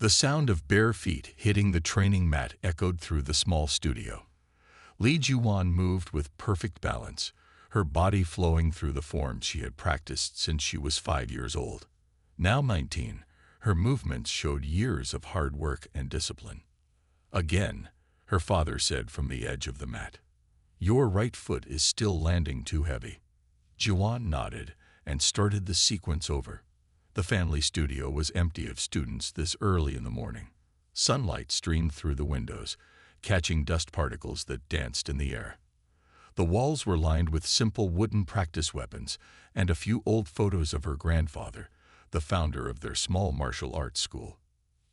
The sound of bare feet hitting the training mat echoed through the small studio. Li Juan moved with perfect balance, her body flowing through the forms she had practiced since she was 5 years old. Now 19, her movements showed years of hard work and discipline. Again, her father said from the edge of the mat, "Your right foot is still landing too heavy." Juan nodded and started the sequence over. The family studio was empty of students this early in the morning. Sunlight streamed through the windows, catching dust particles that danced in the air. The walls were lined with simple wooden practice weapons and a few old photos of her grandfather, the founder of their small martial arts school.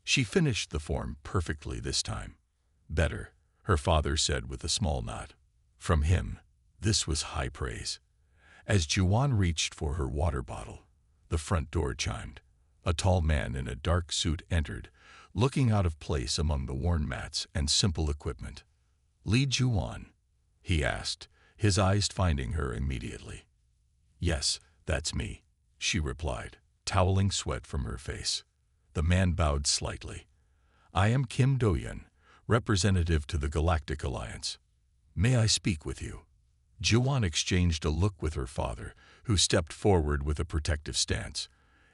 She finished the form perfectly this time. "Better," her father said with a small nod. From him, this was high praise. As Juan reached for her water bottle, the front door chimed. A tall man in a dark suit entered, looking out of place among the worn mats and simple equipment. "Li Juan?" he asked, his eyes finding her immediately. "Yes, that's me," she replied, toweling sweat from her face. The man bowed slightly. "I am Kim Do-yeon, representative to the Galactic Alliance. May I speak with you?" Juan exchanged a look with her father, who stepped forward with a protective stance.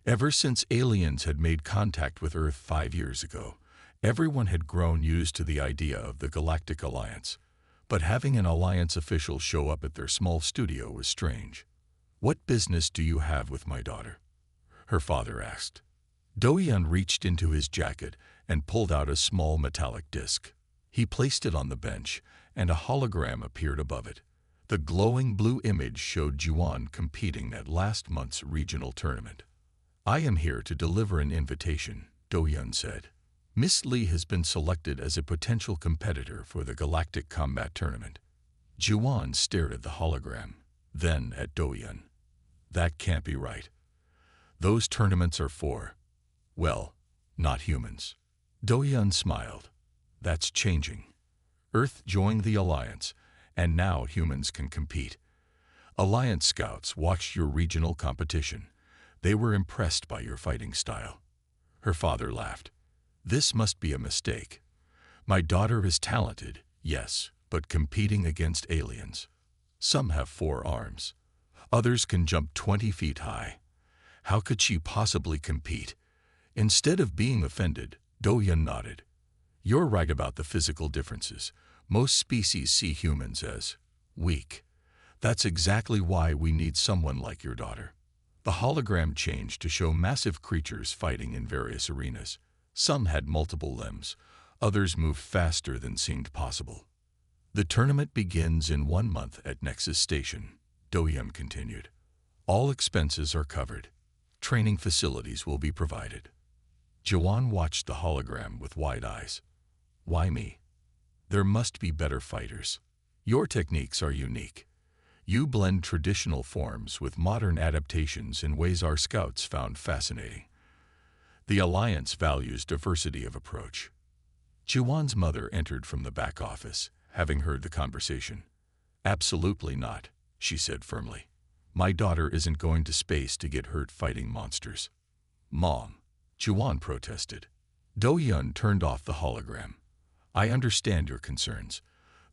Ever since aliens had made contact with Earth 5 years ago, everyone had grown used to the idea of the Galactic Alliance. But having an Alliance official show up at their small studio was strange. "What business do you have with my daughter?" her father asked. Do-yeon reached into his jacket and pulled out a small metallic disc. He placed it on the bench, and a hologram appeared above it. The glowing blue image showed Juan competing at last month's regional tournament. "I am here to deliver an invitation," Do-yeon said. "Miss Lee has been selected as a potential competitor for the Galactic Combat Tournament." Juan stared at the hologram, then at Do-yeon. "That can't be right. Those tournaments are for, well, not humans." Do-yeon smiled. "That's changing. Earth joined the Alliance, and now humans can compete. Alliance scouts watched your regional competition. They were impressed by your fighting style." Her father laughed. "This must be a mistake. My daughter is talented, yes, but competing against aliens. Some have 4 arms. Others can jump 20 feet high. How could she possibly compete?" Instead of being offended, Do-yeon nodded. "You're right about the physical differences. Most species see humans as weak. That's exactly why we need someone like your daughter." The hologram changed to show massive creatures fighting in various arenas. Some had multiple limbs, others moved faster than seemed possible. "The tournament begins in 1 month at Nexus Station," Do-yeon continued. "All expenses are covered. Training facilities will be provided." Juan watched the hologram with wide eyes. "Why me? There must be better fighters. Your techniques are unique. You blend traditional forms with modern adaptations in ways our scouts found fascinating. The Alliance values diversity of approach." Juwan's mother entered from the back office, having heard the conversation. "Absolutely not," she said firmly. "My daughter isn't going to space to get hurt fighting monsters." "Mom," Juwan protested. Do-yeon turned off the hologram. "I understand your concerns.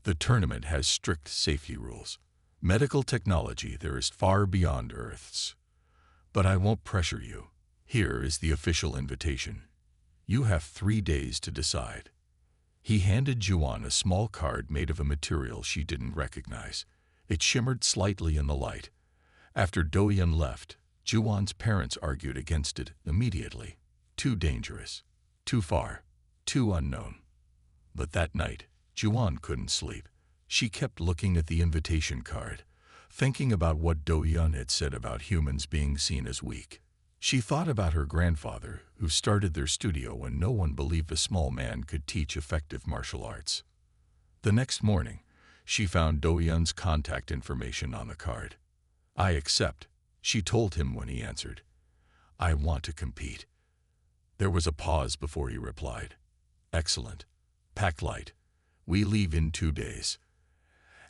The tournament has strict safety rules. Medical technology there is far beyond Earth's. But I won't pressure you. Here is the official invitation. You have 3 days to decide." He handed Juwan a small card made of a material she didn't recognize. It shimmered slightly in the light. After Do-yeon left, Juwan's parents argued against it immediately. Too dangerous. Too far. Too unknown. But that night, Juwan couldn't sleep. She kept looking at the invitation card, thinking about what Do-yeon had said about humans being seen as weak. She thought about her grandfather, who started their studio when no one believed a small man could teach effective martial arts. The next morning, she found Do-yeon's contact information on the card. "I accept," she told him when he answered. "I want to compete." There was a pause before he replied. "Excellent. Pack light. We leave in 2 days."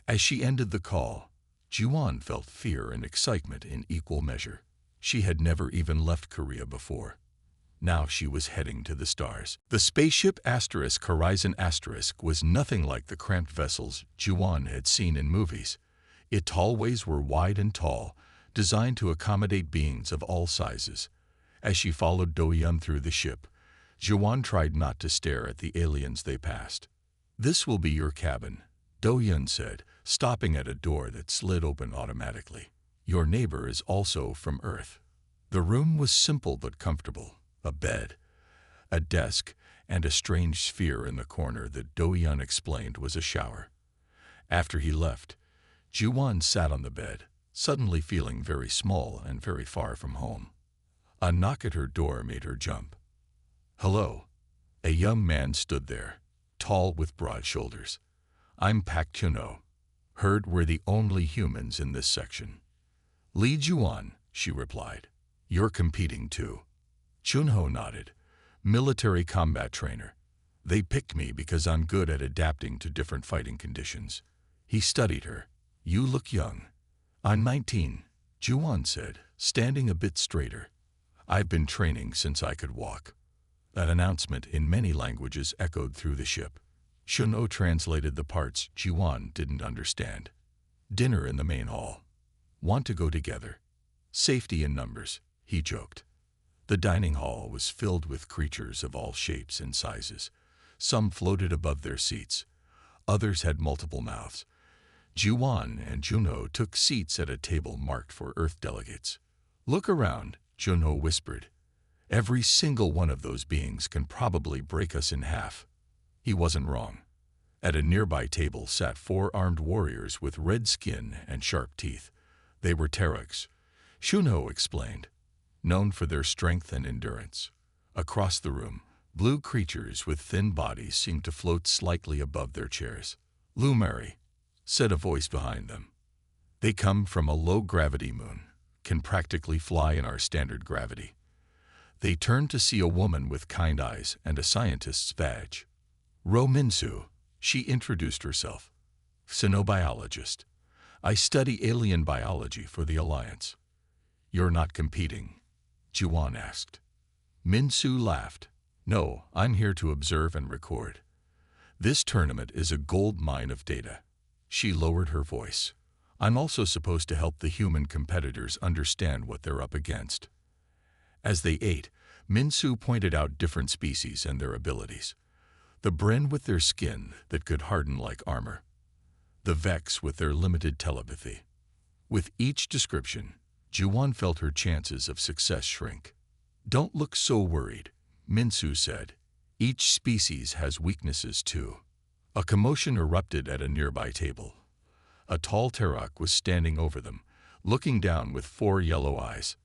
As she ended the call, Juwan felt fear and excitement in equal measure. She had never even left Korea before. Now she was heading to the stars. The spaceship Horizon was nothing like the cramped vessels Juwon had seen in movies. Its hallways were wide and tall, designed to accommodate beings of all sizes. As she followed Do-Yun through the ship, Juwon tried not to stare at the aliens they passed. "This will be your cabin," Do-Yun said, stopping at a door that slid open automatically. "Your neighbor is also from Earth." The room was simple but comfortable. A bed, a desk, and a strange sphere in the corner that Do-Yun explained was a shower. After he left, Juwon sat on the bed, suddenly feeling very small and very far from home. A knock at her door made her jump. "Hello." A young man stood there, tall with broad shoulders. "I'm Pak Chun-ho. Heard we're the only humans in this section." "Lee Juwon," she replied. "You're competing too." Chun-ho nodded. "Military combat trainer. They picked me because I'm good at adapting to different fighting conditions." He studied her. "You look young." "I'm 19, Juwon said, standing a bit straighter. "I've been training since I could walk." That announcement in many languages echoed through the ship. Chun-ho translated the parts Juwon didn't understand. "Dinner in the main hall. Want to go together?" "Safety in numbers," he joked. The dining hall was filled with creatures of all shapes and sizes. Some floated above their seats. Others had multiple mouths. Juwon and Chun-ho took seats at a table marked for Earth delegates. "Look around," Chun-ho whispered. "Every single one of those beings can probably break us in half." He wasn't wrong. At a nearby table sat 4 armed warriors with red skin and sharp teeth. They were Orcs, Chun-ho explained, known for their strength and endurance. Across the room, blue creatures with thin bodies seemed to float slightly above their chairs. "Lumari," said a voice behind them. "They come from a low-gravity moon, can practically fly in our standard gravity." They turned to see a woman with kind eyes and a scientist's badge. "Minsu," she introduced herself. "Xenobiologist. I study alien biology for the Alliance." "You're not competing?" Juwon asked. Minsu laughed. "No, I'm here to observe and record. This tournament is a gold mine of data." She lowered her voice. "I'm also supposed to help the human competitors understand what they're up against." As they ate, Minsu pointed out different species and their abilities. The Bren with their skin that could harden like armor. The Vex with their limited telepathy. With each description, Juwon felt her chances of success shrink. "Don't look so worried," Minsu said. "Each species has weaknesses too." A commotion erupted at a nearby table. A tall Terok was standing over them, looking down with 4 yellow eyes.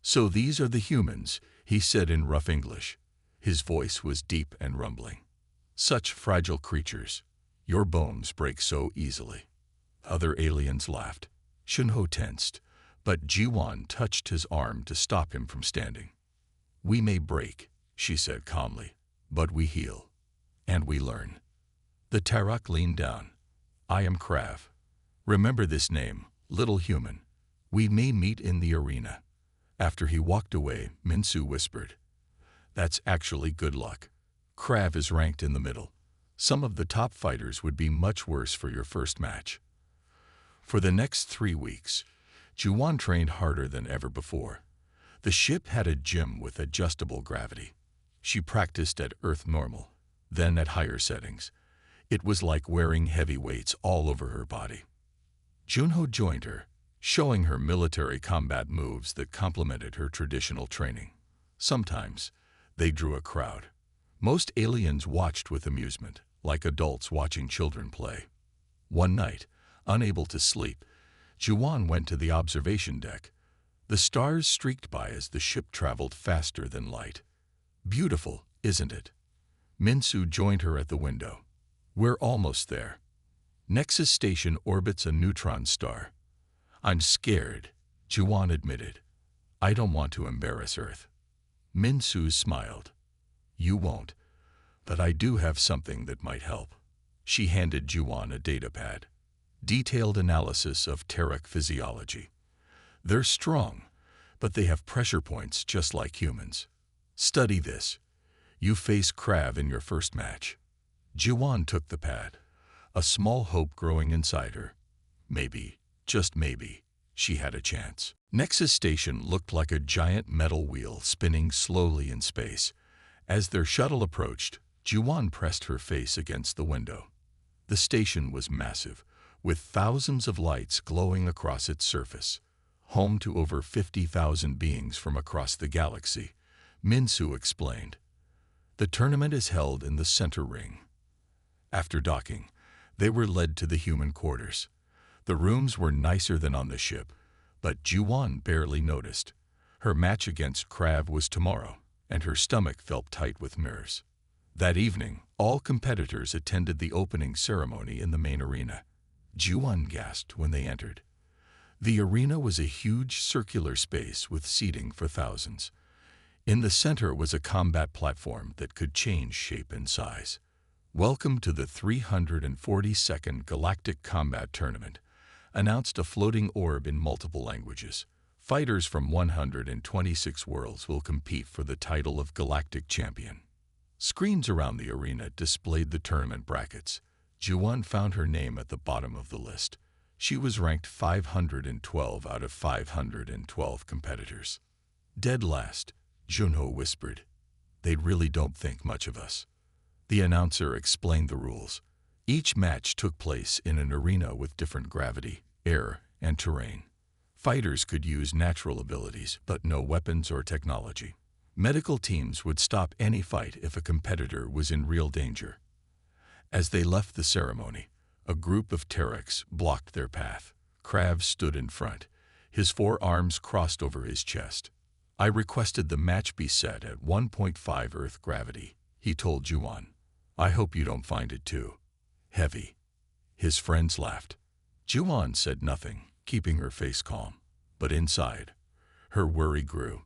"So these are the humans," he said in rough English. His voice was deep and rumbling. "Such fragile creatures. Your bones break so easily." Other aliens laughed. Chun-ho tensed, but Juwon touched his arm to stop him from standing. "We may break," she said calmly, "but we heal. And we learn." The Terok leaned down. "I am Krav. Remember this name, little human. We may meet in the arena." After he walked away, Minsu whispered, "That's actually good luck. Krav is ranked in the middle. Some of the top fighters would be much worse for your first match." For the next 3 weeks, Juwon trained harder than ever before. The ship had a gym with adjustable gravity. She practiced at Earth normal, then at higher settings. It was like wearing heavy weights all over her body. Chun-ho joined her, showing her military combat moves that complemented her traditional training. Sometimes, they drew a crowd. Most aliens watched with amusement, like adults watching children play. One night, unable to sleep, Juwon went to the observation deck. The stars streaked by as the ship traveled faster than light. "Beautiful, isn't it?" Minsu joined her at the window. "We're almost there. Nexus Station orbits a neutron star." "I'm scared," Juwon admitted. "I don't want to embarrass Earth." Minsu smiled. "You won't, but I do have something that might help." She handed Juwon a datapad. Detailed analysis of Terok physiology. "They're strong, but they have pressure points just like humans. Study this. You face Krav in your first match. Jiwan took the pad, a small hope growing inside her. Maybe, just maybe, she had a chance. Nexus Station looked like a giant metal wheel spinning slowly in space. As their shuttle approached, Jiwan pressed her face against the window. The station was massive, with thousands of lights glowing across its surface. Home to over 50,000 beings from across the galaxy, Minsu explained. The tournament is held in the center ring. After docking, they were led to the human quarters. The rooms were nicer than on the ship, but Jiwan barely noticed. Her match against Krav was tomorrow, and her stomach felt tight with nerves. That evening, all competitors attended the opening ceremony in the main arena. Jiwan gasped when they entered. The arena was a huge circular space with seating for thousands. In the center was a combat platform that could change shape and size. Welcome to the 342nd Galactic Combat Tournament, announced a floating orb in multiple languages. Fighters from 126 worlds will compete for the title of Galactic Champion. Screens around the arena displayed the tournament brackets. Jiwan found her name at the bottom of the list. She was ranked 512 out of 512 competitors. Dead last, Junho whispered. They really don't think much of us. The announcer explained the rules. Each match took place in an arena with different gravity, air, and terrain. Fighters could use natural abilities, but no weapons or technology. Medical teams would stop any fight if a competitor was in real danger. As they left the ceremony, a group of Terraks blocked their path. Krav stood in front, his forearms crossed over his chest. I requested the match be set at 1.5 Earth gravity, he told Jiwan. I hope you don't find it too heavy. His friends laughed. Jiwan said nothing, keeping her face calm. But inside, her worry grew.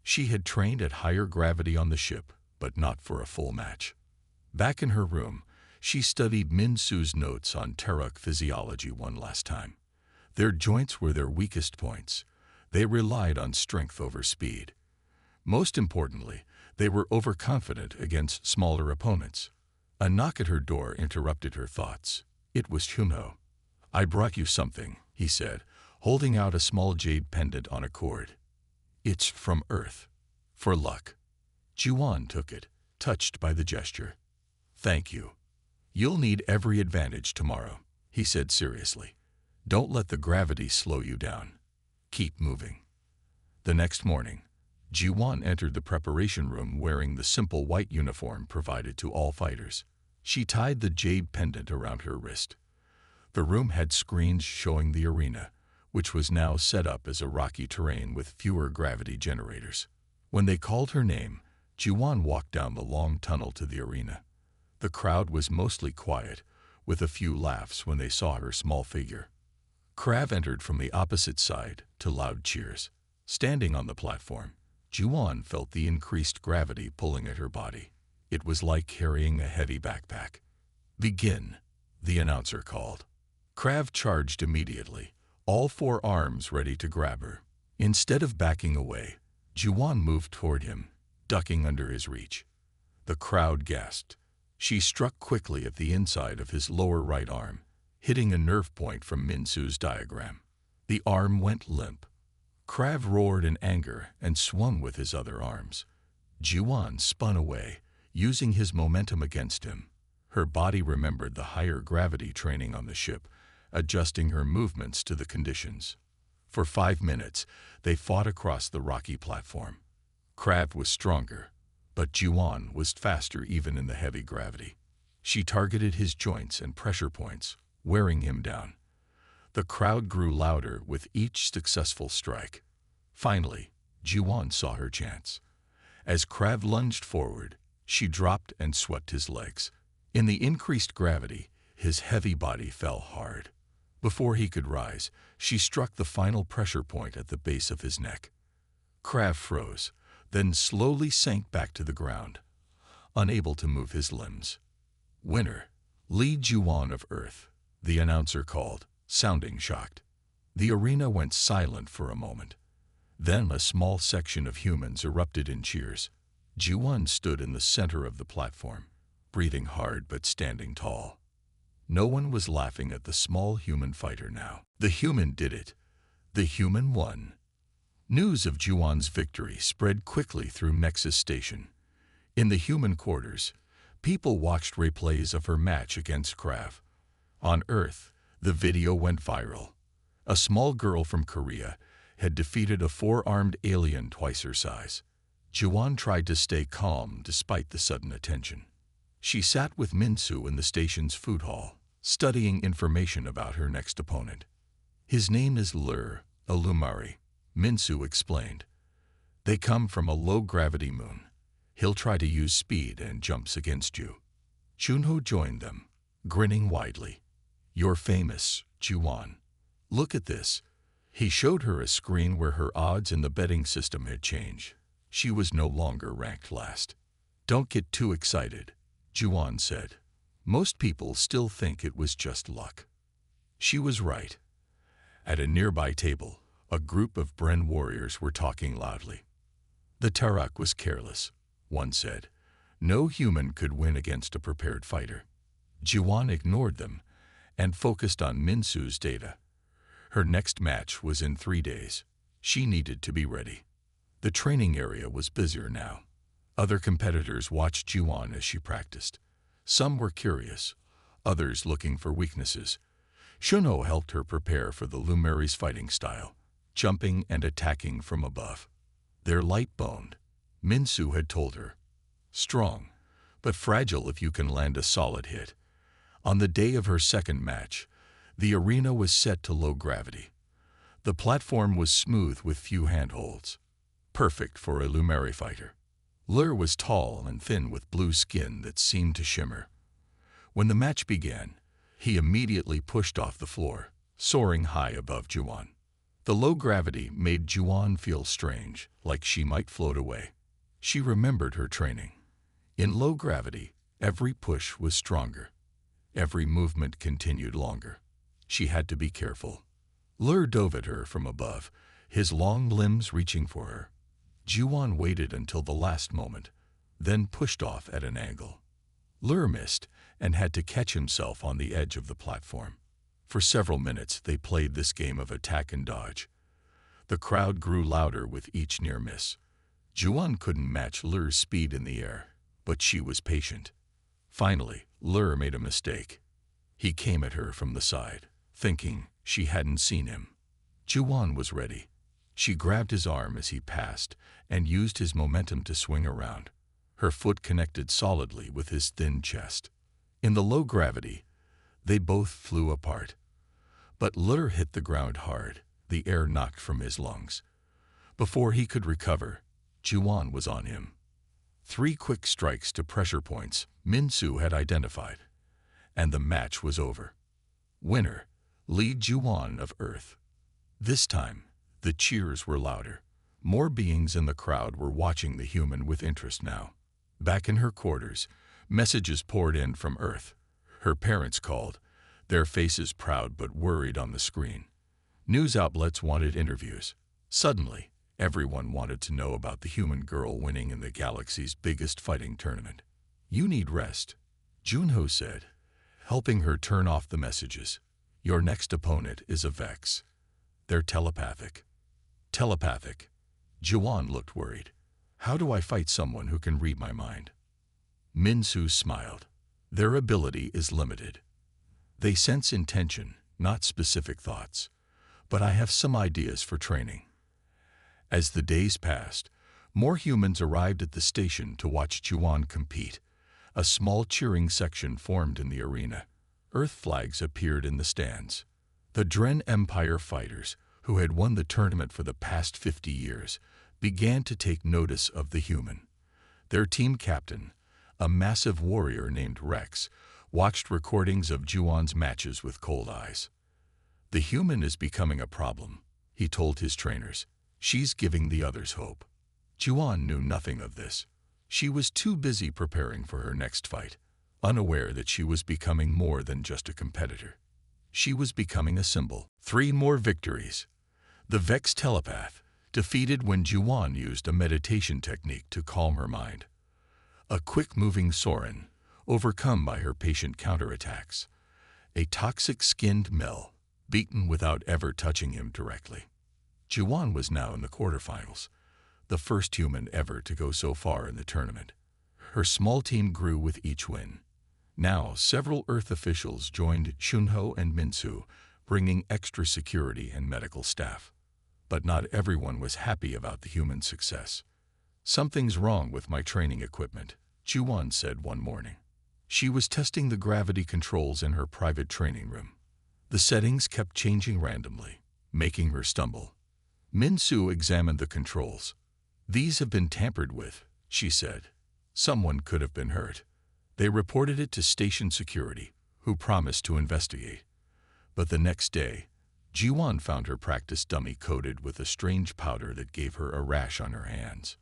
She had trained at higher gravity on the ship, but not for a full match. Back in her room, she studied Minsu's notes on Terrak physiology one last time. Their joints were their weakest points. They relied on strength over speed. Most importantly, they were overconfident against smaller opponents. A knock at her door interrupted her thoughts. It was Junho. I brought you something, he said, holding out a small jade pendant on a cord. It's from Earth. For luck. Jiwan took it, touched by the gesture. Thank you. You'll need every advantage tomorrow, he said seriously. Don't let the gravity slow you down. Keep moving. The next morning, Jiwan entered the preparation room wearing the simple white uniform provided to all fighters. She tied the jade pendant around her wrist. The room had screens showing the arena, which was now set up as a rocky terrain with fewer gravity generators. When they called her name, Jiwan walked down the long tunnel to the arena. The crowd was mostly quiet, with a few laughs when they saw her small figure. Krav entered from the opposite side to loud cheers. Standing on the platform, Jiwan felt the increased gravity pulling at her body. It was like carrying a heavy backpack. Begin, the announcer called. Krav charged immediately, all four arms ready to grab her. Instead of backing away, Jiwan moved toward him, ducking under his reach. The crowd gasped. She struck quickly at the inside of his lower right arm, hitting a nerve point from Minsu's diagram. The arm went limp. Krav roared in anger and swung with his other arms. Jiwan spun away, using his momentum against him. Her body remembered the higher gravity training on the ship, adjusting her movements to the conditions. For 5 minutes, they fought across the rocky platform. Krav was stronger, but Jiwan was faster even in the heavy gravity. She targeted his joints and pressure points, wearing him down. The crowd grew louder with each successful strike. Finally, Jiwan saw her chance. As Krav lunged forward, she dropped and swept his legs. In the increased gravity, his heavy body fell hard. Before he could rise, she struck the final pressure point at the base of his neck. Krav froze, then slowly sank back to the ground, unable to move his limbs. Winner, Li Jiwan of Earth, the announcer called, sounding shocked. The arena went silent for a moment. Then a small section of humans erupted in cheers. Juwon stood in the center of the platform, breathing hard but standing tall. No one was laughing at the small human fighter now. The human did it. The human won. News of Juwon's victory spread quickly through Nexus Station. In the human quarters, people watched replays of her match against Krav. On Earth, the video went viral. A small girl from Korea had defeated a four-armed alien twice her size. Juwon tried to stay calm despite the sudden attention. She sat with Minsu in the station's food hall, studying information about her next opponent. His name is Lur, a Lumari, Minsu explained. They come from a low-gravity moon. He'll try to use speed and jumps against you. Junho joined them, grinning widely. You're famous, Juwon. Look at this. He showed her a screen where her odds in the betting system had changed. She was no longer ranked last. Don't get too excited, Juwon said. Most people still think it was just luck. She was right. At a nearby table, a group of Bren warriors were talking loudly. The Tarak was careless, one said. No human could win against a prepared fighter. Juwon ignored them and focused on Minsu's data. Her next match was in 3 days. She needed to be ready. The training area was busier now. Other competitors watched Juwon as she practiced. Some were curious, others looking for weaknesses. Shunho helped her prepare for the Lumari's fighting style, jumping and attacking from above. They're light-boned, Minsu had told her. Strong, but fragile if you can land a solid hit. On the day of her second match, the arena was set to low gravity. The platform was smooth with few handholds, perfect for a Lumari fighter. Lur was tall and thin with blue skin that seemed to shimmer. When the match began, he immediately pushed off the floor, soaring high above Juwon. The low gravity made Juwon feel strange, like she might float away. She remembered her training. In low gravity, every push was stronger. Every movement continued longer. She had to be careful. Lur dove at her from above, his long limbs reaching for her. Juwon waited until the last moment, then pushed off at an angle. Lur missed and had to catch himself on the edge of the platform. For several minutes they played this game of attack and dodge. The crowd grew louder with each near miss. Juwon couldn't match Lur's speed in the air, but she was patient. Finally, Lur made a mistake. He came at her from the side, thinking she hadn't seen him. Juwon was ready. She grabbed his arm as he passed and used his momentum to swing around. Her foot connected solidly with his thin chest. In the low gravity, they both flew apart. But Lur hit the ground hard, the air knocked from his lungs. Before he could recover, Juwon was on him. 3 quick strikes to pressure points Minsu had identified, and the match was over. Winner, Lee Juwon of Earth. This time, the cheers were louder. More beings in the crowd were watching the human with interest now. Back in her quarters, messages poured in from Earth. Her parents called, their faces proud but worried on the screen. News outlets wanted interviews. Suddenly, everyone wanted to know about the human girl winning in the galaxy's biggest fighting tournament. You need rest, Junho said, helping her turn off the messages. Your next opponent is a Vex. They're telepathic. Telepathic. Juwon looked worried. How do I fight someone who can read my mind? Minsu smiled. Their ability is limited. They sense intention, not specific thoughts. But I have some ideas for training. As the days passed, more humans arrived at the station to watch Juwon compete. A small cheering section formed in the arena. Earth flags appeared in the stands. The Dren Empire fighters, who had won the tournament for the past 50 years, began to take notice of the human. Their team captain, a massive warrior named Rex, watched recordings of Juwon's matches with cold eyes. The human is becoming a problem, he told his trainers. She's giving the others hope. Juwon knew nothing of this. She was too busy preparing for her next fight, unaware that she was becoming more than just a competitor. She was becoming a symbol. 3 more victories. The Vex telepath, defeated when Juwon used a meditation technique to calm her mind. a quick-moving Soren, overcome by her patient counterattacks. A toxic-skinned Mel, beaten without ever touching him directly. Juwon was now in the quarterfinals, the first human ever to go so far in the tournament. Her small team grew with each win. Now, several Earth officials joined Shunho and Minsu, bringing extra security and medical staff. But not everyone was happy about the human success. "Something's wrong with my training equipment," Juwon said one morning. She was testing the gravity controls in her private training room. The settings kept changing randomly, making her stumble. Minsu examined the controls. "These have been tampered with," she said. "Someone could have been hurt." They reported it to station security, who promised to investigate. But the next day, Jiwon found her practice dummy coated with a strange powder that gave her a rash on her hands.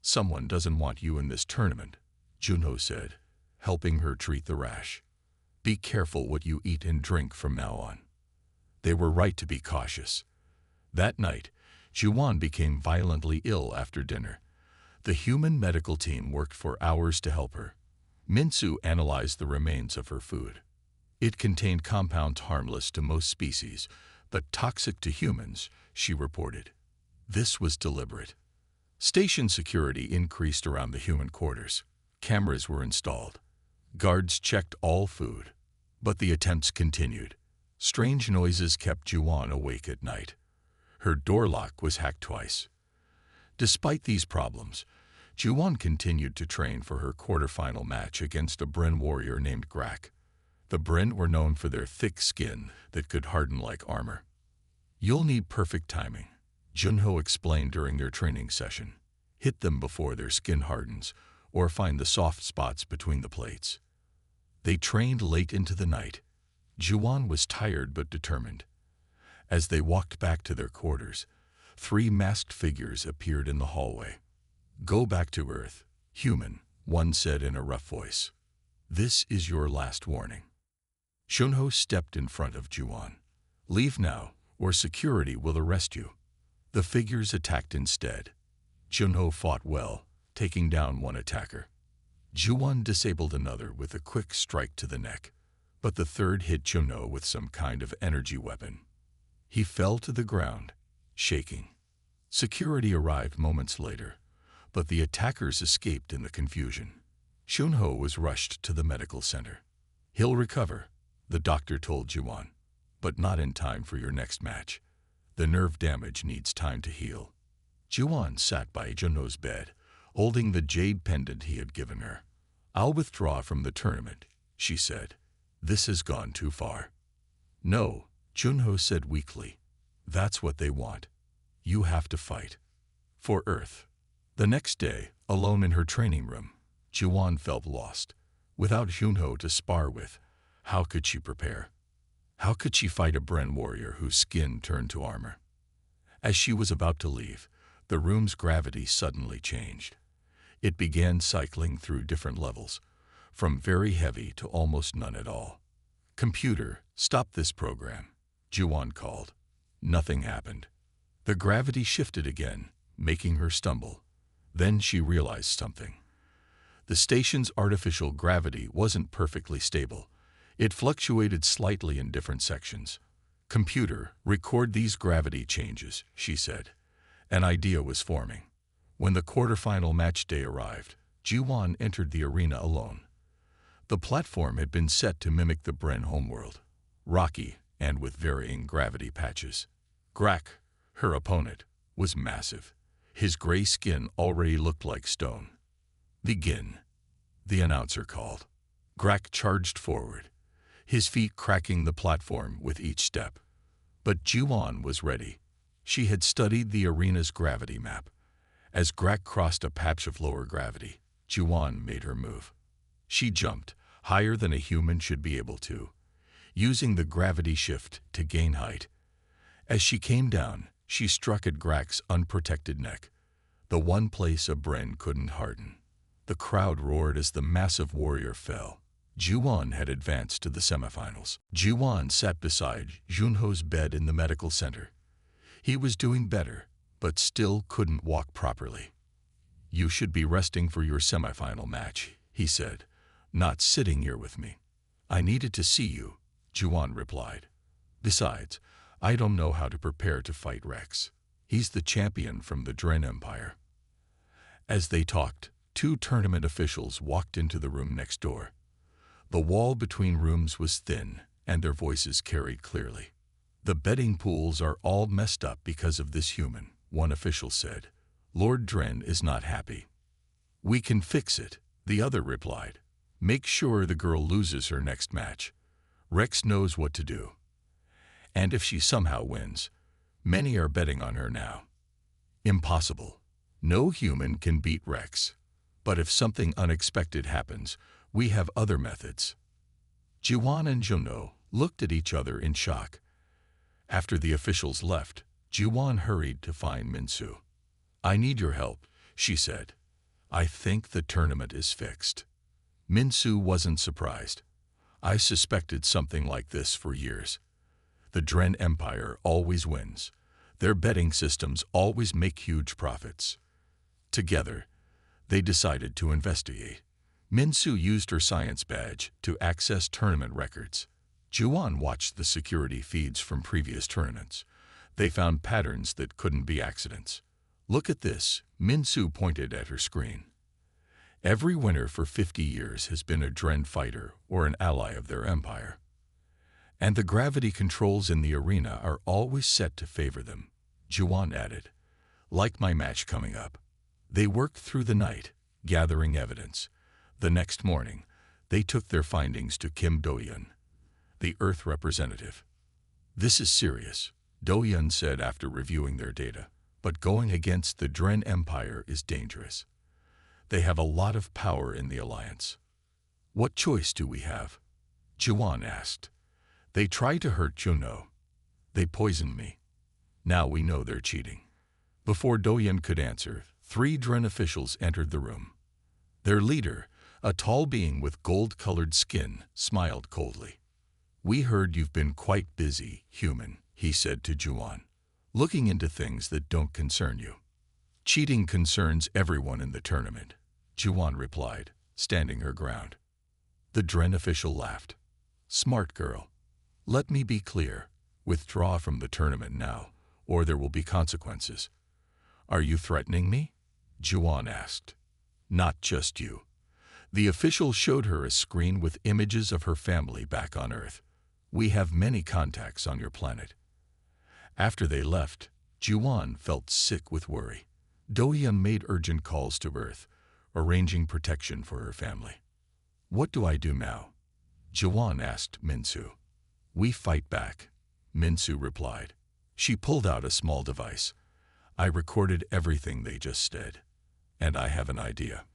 "Someone doesn't want you in this tournament," Junho said, helping her treat the rash. "Be careful what you eat and drink from now on." They were right to be cautious. That night, Jiwon became violently ill after dinner. The human medical team worked for hours to help her. Minsu analyzed the remains of her food. It contained compounds harmless to most species, but toxic to humans, she reported. This was deliberate. Station security increased around the human quarters. Cameras were installed. Guards checked all food. But the attempts continued. Strange noises kept Juwon awake at night. Her door lock was hacked twice. Despite these problems, Juwon continued to train for her quarterfinal match against a Bren warrior named Grak. The Bren were known for their thick skin that could harden like armor. "You'll need perfect timing," Junho explained during their training session. "Hit them before their skin hardens, or find the soft spots between the plates." They trained late into the night. Juwon was tired but determined. As they walked back to their quarters, 3 masked figures appeared in the hallway. "Go back to Earth, human," one said in a rough voice. "This is your last warning." Shunho stepped in front of Juwon. "Leave now, or security will arrest you." The figures attacked instead. Junho fought well, taking down one attacker. Juwon disabled another with a quick strike to the neck, but the third hit Junho with some kind of energy weapon. He fell to the ground, shaking. Security arrived moments later, but the attackers escaped in the confusion. Shunho was rushed to the medical center. "He'll recover," the doctor told Juwon, "but not in time for your next match. The nerve damage needs time to heal." Juwon sat by Junho's bed, holding the jade pendant he had given her. "I'll withdraw from the tournament," she said. "This has gone too far." "No," Junho said weakly. "That's what they want. You have to fight. For Earth." The next day, alone in her training room, Juwon felt lost. Without Junho to spar with, how could she prepare? How could she fight a Bren warrior whose skin turned to armor? As she was about to leave, the room's gravity suddenly changed. It began cycling through different levels, from very heavy to almost none at all. "Computer, stop this program," Juwon called. Nothing happened. The gravity shifted again, making her stumble. Then she realized something. The station's artificial gravity wasn't perfectly stable. It fluctuated slightly in different sections. "Computer, record these gravity changes," she said. An idea was forming. When the quarterfinal match day arrived, Juwon entered the arena alone. The platform had been set to mimic the Bren homeworld, rocky and with varying gravity patches. Grak, her opponent, was massive. His gray skin already looked like stone. "Begin," the announcer called. Grak charged forward, his feet cracking the platform with each step. But Juwon was ready. She had studied the arena's gravity map. As Grak crossed a patch of lower gravity, Juwon made her move. She jumped, higher than a human should be able to, using the gravity shift to gain height. As she came down, she struck at Grak's unprotected neck, the one place a Bren couldn't harden. The crowd roared as the massive warrior fell. Juwon had advanced to the semifinals. Juwon sat beside Junho's bed in the medical center. He was doing better, but still couldn't walk properly. "You should be resting for your semifinal match," he said, "not sitting here with me." "I needed to see you," Juwon replied. "Besides, I don't know how to prepare to fight Rex. He's the champion from the Dren Empire." As they talked, two tournament officials walked into the room next door. The wall between rooms was thin, and their voices carried clearly. "The betting pools are all messed up because of this human," one official said. "Lord Dren is not happy." "We can fix it," the other replied. "Make sure the girl loses her next match. Rex knows what to do. And if she somehow wins, many are betting on her now." "Impossible. No human can beat Rex. But if something unexpected happens, we have other methods." Juwon and Juno looked at each other in shock. After the officials left, Juwon hurried to find Minsu. "I need your help," she said. "I think the tournament is fixed." Minsu wasn't surprised. "I suspected something like this for years. The Dren Empire always wins. Their betting systems always make huge profits." Together, they decided to investigate. Minsu used her science badge to access tournament records. Juwon watched the security feeds from previous tournaments. They found patterns that couldn't be accidents. "Look at this," Minsu pointed at her screen. "Every winner for 50 years has been a Dren fighter or an ally of their empire. And the gravity controls in the arena are always set to favor them," Juwon added. "Like my match coming up." They worked through the night, gathering evidence. The next morning, they took their findings to Kim Do-yeon, the Earth representative. "This is serious," Do-yeon said after reviewing their data. "But going against the Dren Empire is dangerous. They have a lot of power in the alliance." "What choice do we have?" Juwon asked. "They tried to hurt Juno. They poisoned me. Now we know they're cheating." Before Do-yeon could answer, 3 Dren officials entered the room. Their leader, a tall being with gold-colored skin, smiled coldly. "We heard you've been quite busy, human," he said to Juwon, "looking into things that don't concern you." "Cheating concerns everyone in the tournament," Juwon replied, standing her ground. The Dren official laughed. "Smart girl. Let me be clear. Withdraw from the tournament now, or there will be consequences." "Are you threatening me?" Juwon asked. "Not just you." The official showed her a screen with images of her family back on Earth. "We have many contacts on your planet." After they left, Juwon felt sick with worry. Do-yeon made urgent calls to Earth, arranging protection for her family. "What do I do now?" Juwon asked Minsu. "We fight back," Minsu replied. She pulled out a small device. "I recorded everything they just said, and I have an idea."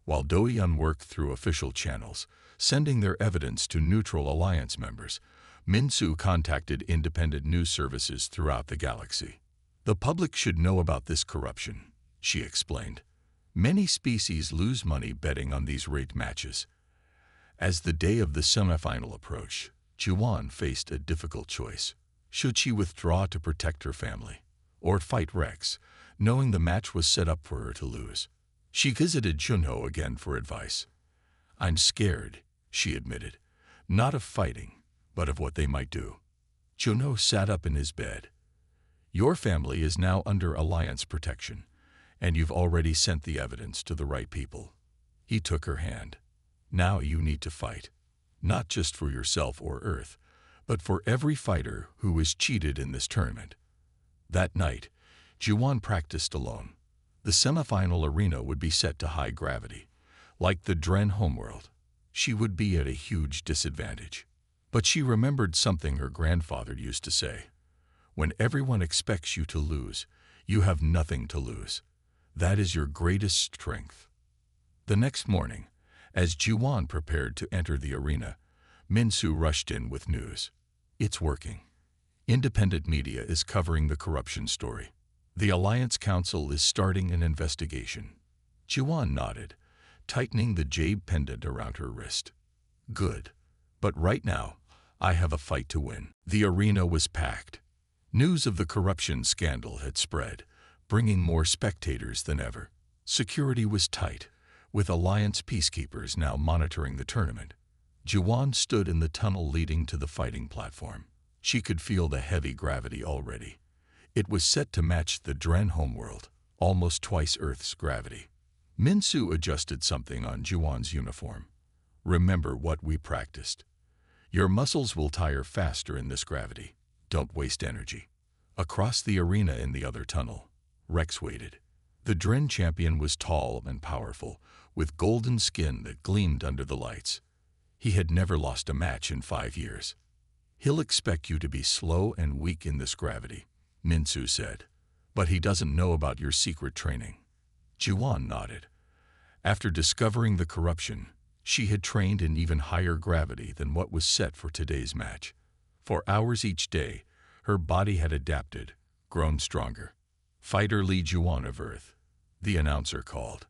While Do-yeon worked through official channels, sending their evidence to neutral alliance members, Minsu contacted independent news services throughout the galaxy. "The public should know about this corruption," she explained. "Many species lose money betting on these rigged matches." As the day of the semifinal approached, Juwon faced a difficult choice. Should she withdraw to protect her family, or fight Rex, knowing the match was set up for her to lose? She visited Juno again for advice. "I'm scared," she admitted, "not of fighting, but of what they might do." Juno sat up in his bed. "Your family is now under alliance protection, and you've already sent the evidence to the right people." He took her hand. "Now you need to fight, not just for yourself or Earth, but for every fighter who was cheated in this tournament." That night, Juwon practiced alone. The semifinal arena would be set to high gravity. Like the Dren homeworld, she would be at a huge disadvantage. But she remembered something her grandfather used to say. "When everyone expects you to lose, you have nothing to lose. That is your greatest strength." The next morning, as Juwon prepared to enter the arena, Minsu rushed in with news. "It's working. Independent media is covering the corruption story. The Alliance Council is starting an investigation." Juwon nodded, tightening the jade pendant around her wrist. "Good. But right now, I have a fight to win." The arena was packed. News of the corruption scandal had spread, bringing more spectators than ever. Security was tight, with Alliance peacekeepers now monitoring the tournament. Juwon stood in the tunnel leading to the fighting platform. She could feel the heavy gravity already. It was set to match the Dren homeworld, almost twice Earth's gravity. Minsu adjusted something on Juwon's uniform. Remember what we practiced. Your muscles will tire faster in this gravity. Don't waste energy. Across the arena in the other tunnel, Rex waited. The Dren champion was tall and powerful, with golden skin that gleamed under the lights. He had never lost a match in 5 years. He'll expect you to be slow and weak in this gravity, Minsu said. But he doesn't know about your secret training. Juwon nodded. After discovering the corruption, she had trained in even higher gravity than what was set for today's match. For hours each day, her body had adapted, grown stronger. Fighter Lee Juwon of Earth, the announcer called.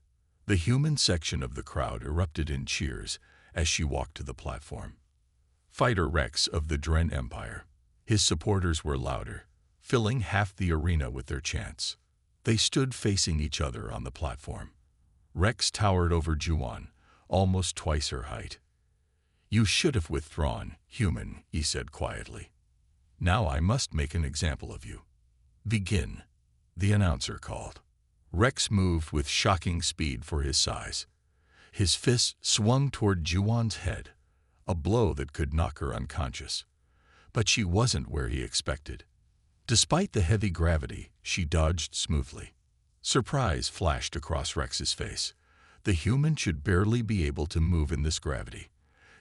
The human section of the crowd erupted in cheers as she walked to the platform. Fighter Rex of the Dren Empire. His supporters were louder, filling half the arena with their chants. They stood facing each other on the platform. Rex towered over Juwon, almost twice her height. You should have withdrawn, human, he said quietly. Now I must make an example of you. Begin, the announcer called. Rex moved with shocking speed for his size. His fist swung toward Juwon's head, a blow that could knock her unconscious. But she wasn't where he expected. Despite the heavy gravity, she dodged smoothly. Surprise flashed across Rex's face. The human should barely be able to move in this gravity.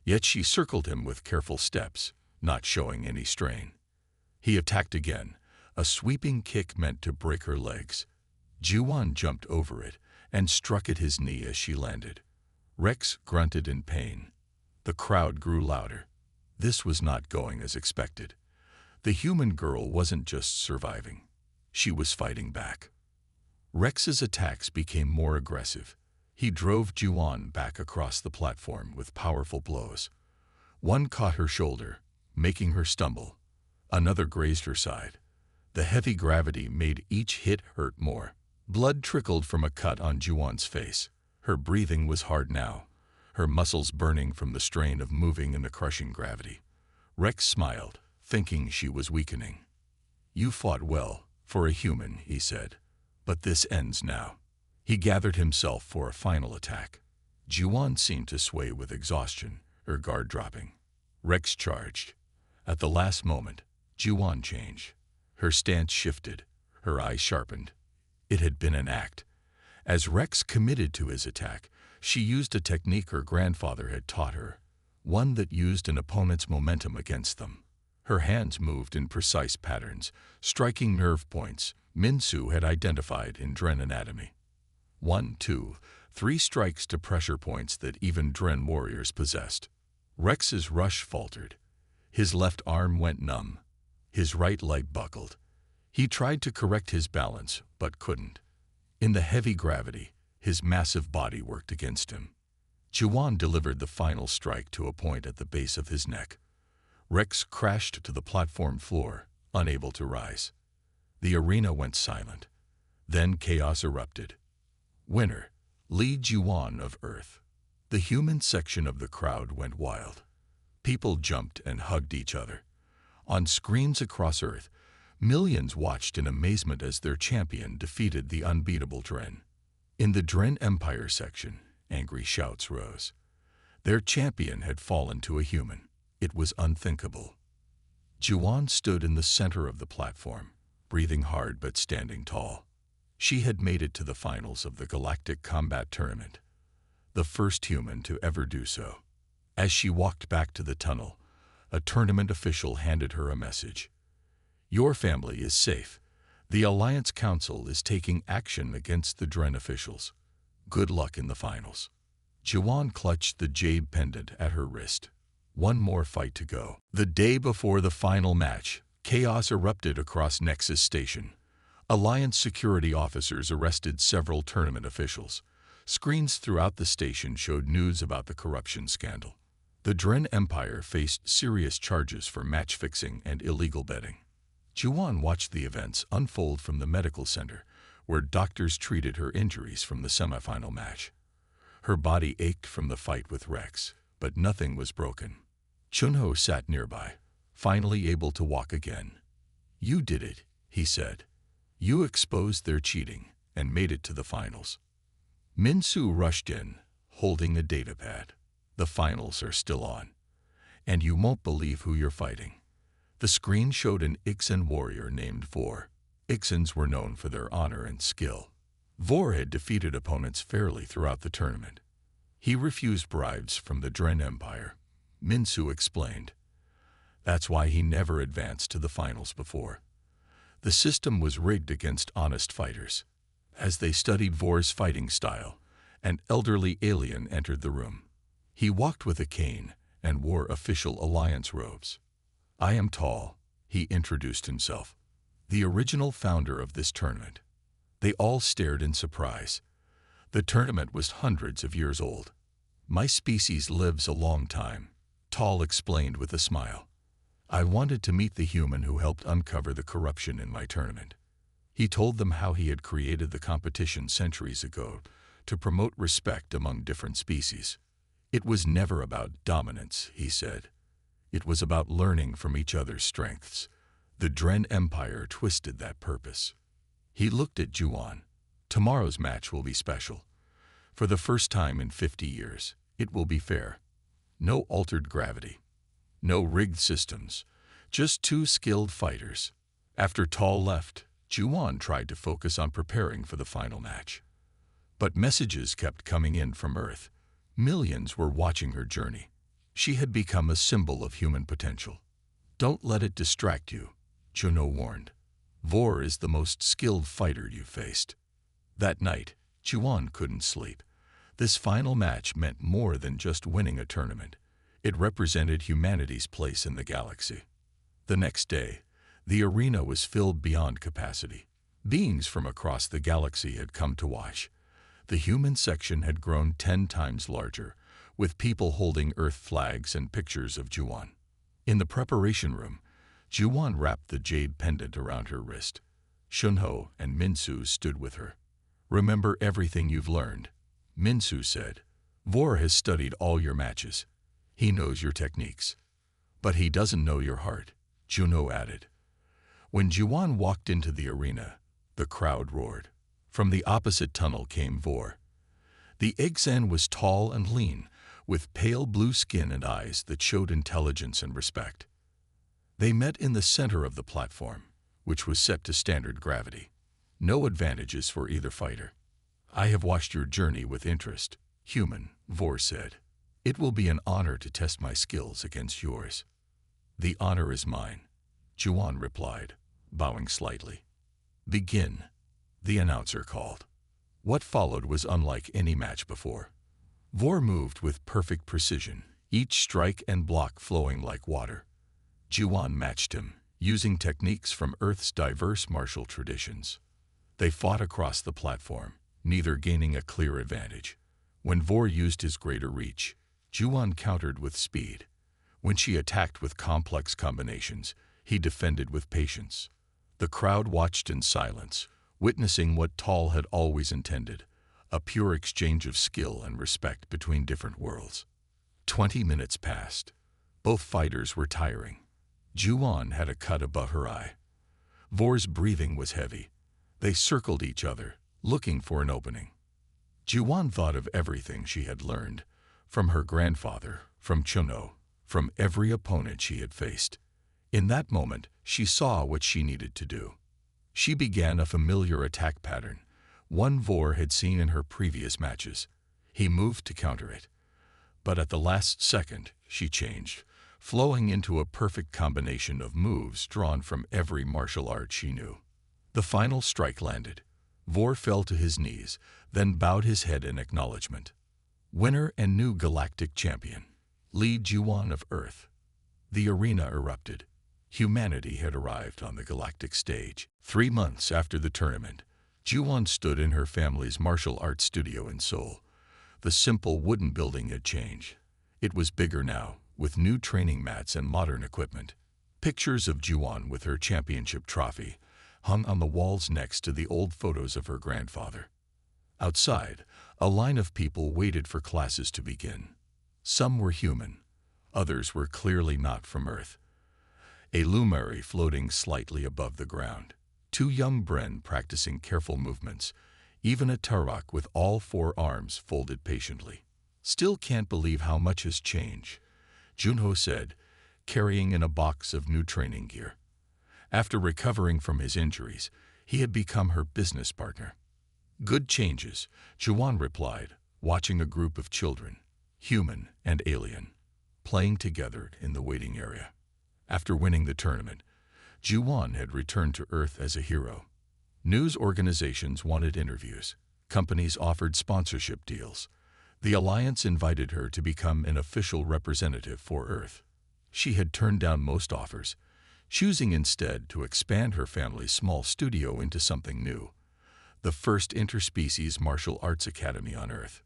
Yet she circled him with careful steps, not showing any strain. He attacked again, a sweeping kick meant to break her legs. Juwon jumped over it and struck at his knee as she landed. Rex grunted in pain. The crowd grew louder. This was not going as expected. The human girl wasn't just surviving. She was fighting back. Rex's attacks became more aggressive. He drove Juwon back across the platform with powerful blows. One caught her shoulder, making her stumble. Another grazed her side. The heavy gravity made each hit hurt more. Blood trickled from a cut on Juwon's face. Her breathing was hard now, her muscles burning from the strain of moving in the crushing gravity. Rex smiled, thinking she was weakening. You fought well, for a human, he said. But this ends now. He gathered himself for a final attack. Juwon seemed to sway with exhaustion, her guard dropping. Rex charged. At the last moment, Juwon changed. Her stance shifted, her eyes sharpened. It had been an act. As Rex committed to his attack, she used a technique her grandfather had taught her, one that used an opponent's momentum against them. Her hands moved in precise patterns, striking nerve points Minsu had identified in Dren anatomy. 1, 2, 3 strikes to pressure points that even Dren warriors possessed. Rex's rush faltered. His left arm went numb. His right leg buckled. He tried to correct his balance, but couldn't. In the heavy gravity, his massive body worked against him. Juwon delivered the final strike to a point at the base of his neck. Rex crashed to the platform floor, unable to rise. The arena went silent. Then chaos erupted. Winner, Lee Juwon of Earth. The human section of the crowd went wild. People jumped and hugged each other. On screens across Earth, millions watched in amazement as their champion defeated the unbeatable Dren. In the Dren Empire section, angry shouts rose. Their champion had fallen to a human. It was unthinkable. Juwon stood in the center of the platform, breathing hard but standing tall. She had made it to the finals of the Galactic Combat Tournament, the first human to ever do so. As she walked back to the tunnel, a tournament official handed her a message. Your family is safe. The Alliance Council is taking action against the Dren officials. Good luck in the finals. Juwon clutched the jade pendant at her wrist. One more fight to go. The day before the final match, chaos erupted across Nexus Station. Alliance security officers arrested several tournament officials. Screens throughout the station showed news about the corruption scandal. The Dren Empire faced serious charges for match fixing and illegal betting. Juwon watched the events unfold from the medical center, where doctors treated her injuries from the semifinal match. Her body ached from the fight with Rex, but nothing was broken. Chunho sat nearby, finally able to walk again. "You did it," he said. "You exposed their cheating and made it to the finals." Minsu rushed in, holding a datapad. "The finals are still on, and you won't believe who you're fighting." The screen showed an Ixan warrior named Vor. Ixans were known for their honor and skill. Vor had defeated opponents fairly throughout the tournament. He refused bribes from the Dren Empire, Minsu explained. That's why he never advanced to the finals before. The system was rigged against honest fighters. As they studied Vor's fighting style, an elderly alien entered the room. He walked with a cane and wore official alliance robes. "I am Tall," he introduced himself, "the original founder of this tournament." They all stared in surprise. The tournament was hundreds of years old. "My species lives a long time," Tall explained with a smile. "I wanted to meet the human who helped uncover the corruption in my tournament." He told them how he had created the competition centuries ago to promote respect among different species. "It was never about dominance," he said. "It was about learning from each other's strengths." The Dren Empire twisted that purpose. He looked at Juan. "Tomorrow's match will be special. For the first time in 50 years, it will be fair. No altered gravity. No rigged systems. Just two skilled fighters." After Tall left, Juan tried to focus on preparing for the final match. But messages kept coming in from Earth. Millions were watching her journey. She had become a symbol of human potential. "Don't let it distract you," Juno warned. "Vor is the most skilled fighter you've faced." That night, Juan couldn't sleep. This final match meant more than just winning a tournament. It represented humanity's place in the galaxy. The next day, the arena was filled beyond capacity. Beings from across the galaxy had come to watch. The human section had grown 10 times larger, with people holding Earth flags and pictures of Juan. In the preparation room, Juan wrapped the jade pendant around her wrist. Shunho and Minsu stood with her. "Remember everything you've learned," Minsu said. "Vor has studied all your matches. He knows your techniques. But he doesn't know your heart," Juno added. When Juan walked into the arena, the crowd roared. From the opposite tunnel came Vor. The Ixan was tall and lean, with pale blue skin and eyes that showed intelligence and respect. They met in the center of the platform, which was set to standard gravity. No advantages for either fighter. "I have watched your journey with interest, human," Vor said. "It will be an honor to test my skills against yours." "The honor is mine," Juan replied, bowing slightly. "Begin," the announcer called. What followed was unlike any match before. Vor moved with perfect precision, each strike and block flowing like water. Juan matched him, using techniques from Earth's diverse martial traditions. They fought across the platform, neither gaining a clear advantage. When Vor used his greater reach, Juan countered with speed. When she attacked with complex combinations, he defended with patience. The crowd watched in silence, witnessing what Tall had always intended, a pure exchange of skill and respect between different worlds. 20 minutes passed. Both fighters were tiring. Juan had a cut above her eye. Vor's breathing was heavy. They circled each other, looking for an opening. Juan thought of everything she had learned, from her grandfather, from Chunho, from every opponent she had faced. In that moment, she saw what she needed to do. She began a familiar attack pattern, one Vor had seen in her previous matches. He moved to counter it. But at the last second, she changed, flowing into a perfect combination of moves drawn from every martial art she knew. The final strike landed. Vor fell to his knees, then bowed his head in acknowledgement. Winner and new galactic champion, Li Juan of Earth. The arena erupted. Humanity had arrived on the galactic stage. 3 months after the tournament, Juan stood in her family's martial arts studio in Seoul. The simple wooden building had changed. It was bigger now, with new training mats and modern equipment. Pictures of Juan with her championship trophy hung on the walls next to the old photos of her grandfather. Outside, a line of people waited for classes to begin. Some were human, others were clearly not from Earth. A lumari floating slightly above the ground. Two young Bren practicing careful movements, even a Turok with all four arms folded patiently. Still can't believe how much has changed, Junho said, carrying in a box of new training gear. After recovering from his injuries, he had become her business partner. Good changes, Juan replied, watching a group of children, human and alien, playing together in the waiting area. After winning the tournament, Juan had returned to Earth as a hero. News organizations wanted interviews. Companies offered sponsorship deals. The Alliance invited her to become an official representative for Earth. She had turned down most offers, choosing instead to expand her family's small studio into something new, the first interspecies martial arts academy on Earth.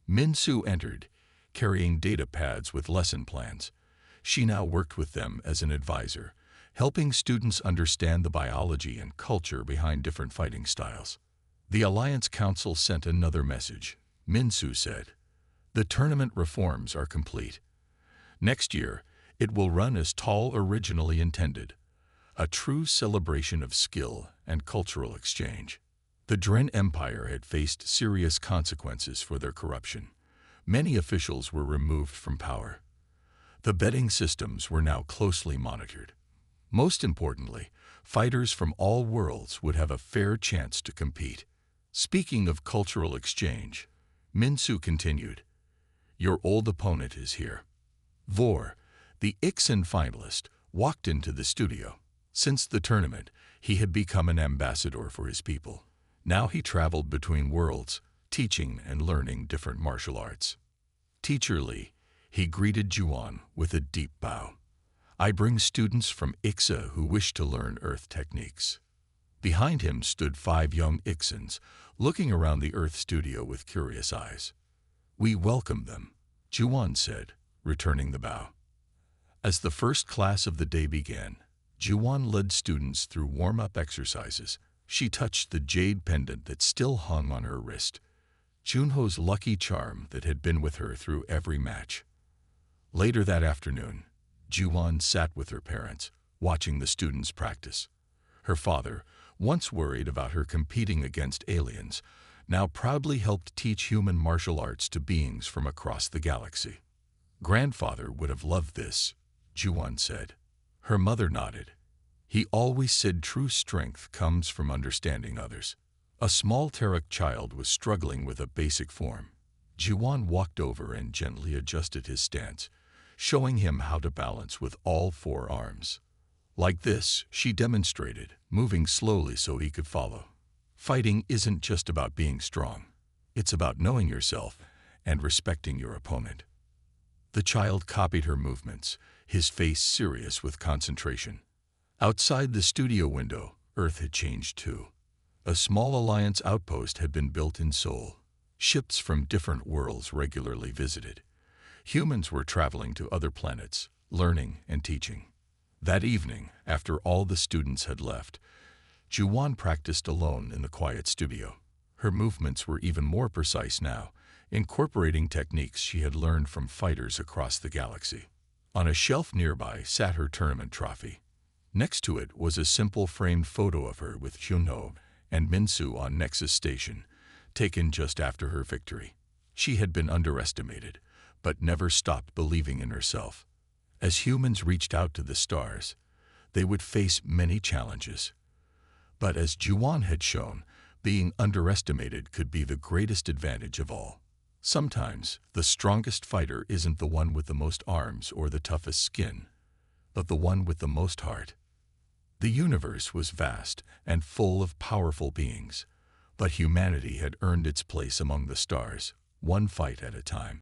Min-Su entered, carrying data pads with lesson plans. She now worked with them as an advisor, helping students understand the biology and culture behind different fighting styles. The Alliance Council sent another message. Min-Su said, "The tournament reforms are complete. Next year, it will run as Tall originally intended, a true celebration of skill and cultural exchange." The Dren Empire had faced serious consequences for their corruption. Many officials were removed from power. The betting systems were now closely monitored. Most importantly, fighters from all worlds would have a fair chance to compete. Speaking of cultural exchange, Min-Su continued, "Your old opponent is here." Vor, the Ixen finalist, walked into the studio. Since the tournament, he had become an ambassador for his people. Now he traveled between worlds, teaching and learning different martial arts. Teacher Lee, he greeted Juan with a deep bow. "I bring students from Ixa who wish to learn Earth techniques." Behind him stood 5 young Ixens, looking around the Earth studio with curious eyes. "We welcome them," Juan said, returning the bow. As the first class of the day began, Juan led students through warm-up exercises. She touched the jade pendant that still hung on her wrist, Junho's lucky charm that had been with her through every match. Later that afternoon, Juan sat with her parents, watching the students practice. Her father, once worried about her competing against aliens, now proudly helped teach human martial arts to beings from across the galaxy. "Grandfather would have loved this," Juan said. Her mother nodded. "He always said true strength comes from understanding others." A small Terek child was struggling with a basic form. Juan walked over and gently adjusted his stance, showing him how to balance with all 4 arms. Like this, she demonstrated, moving slowly so he could follow. Fighting isn't just about being strong. It's about knowing yourself and respecting your opponent. The child copied her movements, his face serious with concentration. Outside the studio window, Earth had changed too. A small Alliance outpost had been built in Seoul. Ships from different worlds regularly visited. Humans were traveling to other planets, learning and teaching. That evening, after all the students had left, Juan practiced alone in the quiet studio. Her movements were even more precise now, incorporating techniques she had learned from fighters across the galaxy. On a shelf nearby sat her tournament trophy. Next to it was a simple framed photo of her with Junho and Min-Su on Nexus Station, taken just after her victory. She had been underestimated, but never stopped believing in herself. As humans reached out to the stars, they would face many challenges. But as Juan had shown, being underestimated could be the greatest advantage of all. Sometimes, the strongest fighter isn't the one with the most arms or the toughest skin, but the one with the most heart. The universe was vast and full of powerful beings, but humanity had earned its place among the stars, one fight at a time.